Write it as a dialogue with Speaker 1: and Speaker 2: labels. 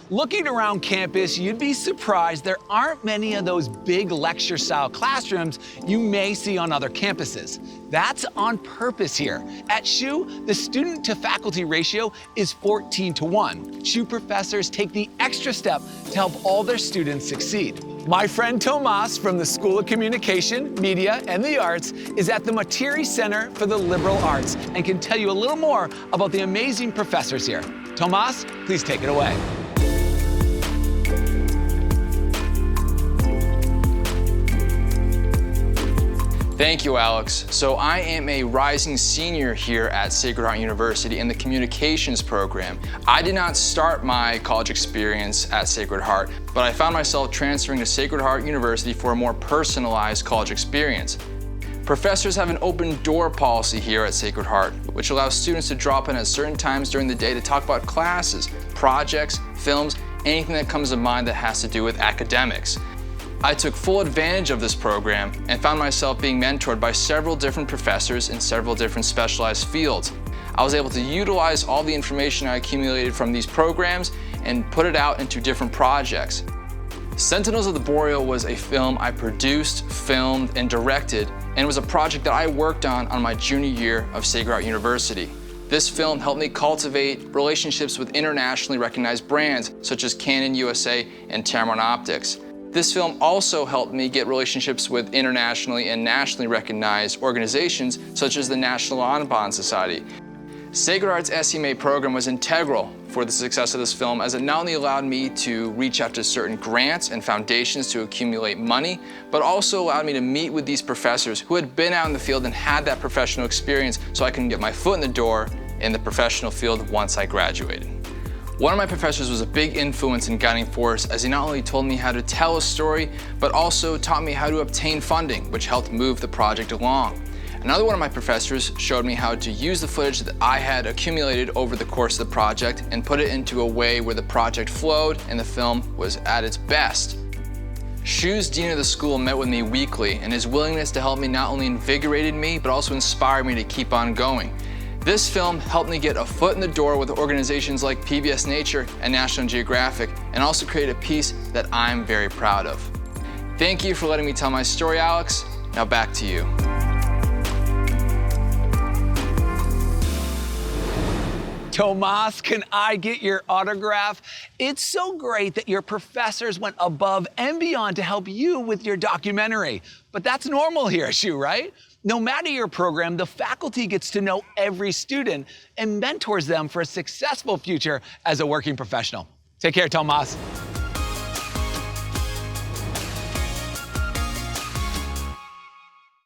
Speaker 1: Looking around campus, you'd be surprised there aren't many of those big lecture-style classrooms you may see on other campuses. That's on purpose here. At SHU, the student-to-faculty ratio is 14:1. SHU professors take the extra step to help all their students succeed. My friend Tomas from the School of Communication, Media, and the Arts is at the Materi Center for the Liberal Arts and can tell you a little more about the amazing professors here. Tomas, please take it away.
Speaker 2: Thank you, Alex. So I am a rising senior here at Sacred Heart University in the communications program. I did not start my college experience at Sacred Heart, but I found myself transferring to Sacred Heart University for a more personalized college experience. Professors have an open door policy here at Sacred Heart, which allows students to drop in at certain times during the day to talk about classes, projects, films, anything that comes to mind that has to do with academics. I took full advantage of this program and found myself being mentored by several different professors in several different specialized fields. I was able to utilize all the information I accumulated from these programs and put it out into different projects. Sentinels of the Boreal was a film I produced, filmed, and directed, and it was a project that I worked on my junior year of Sacred Heart University. This film helped me cultivate relationships with internationally recognized brands such as Canon USA and Tamron Optics. This film also helped me get relationships with internationally and nationally recognized organizations such as the National Audubon Society. Sacred Heart's SEMA program was integral for the success of this film, as it not only allowed me to reach out to certain grants and foundations to accumulate money, but also allowed me to meet with these professors who had been out in the field and had that professional experience so I can get my foot in the door in the professional field once I graduated. One of my professors was a big influence and guiding force, as he not only told me how to tell a story, but also taught me how to obtain funding, which helped move the project along. Another one of my professors showed me how to use the footage that I had accumulated over the course of the project and put it into a way where the project flowed and the film was at its best. SHU's dean of the school met with me weekly, and his willingness to help me not only invigorated me, but also inspired me to keep on going. This film helped me get a foot in the door with organizations like PBS Nature and National Geographic, and also create a piece that I'm very proud of. Thank you for letting me tell my story, Alex. Now back to you.
Speaker 1: Tomas, can I get your autograph? It's so great that your professors went above and beyond to help you with your documentary. But that's normal here at SHU, right? No matter your program, the faculty gets to know every student and mentors them for a successful future as a working professional. Take care, Tomas.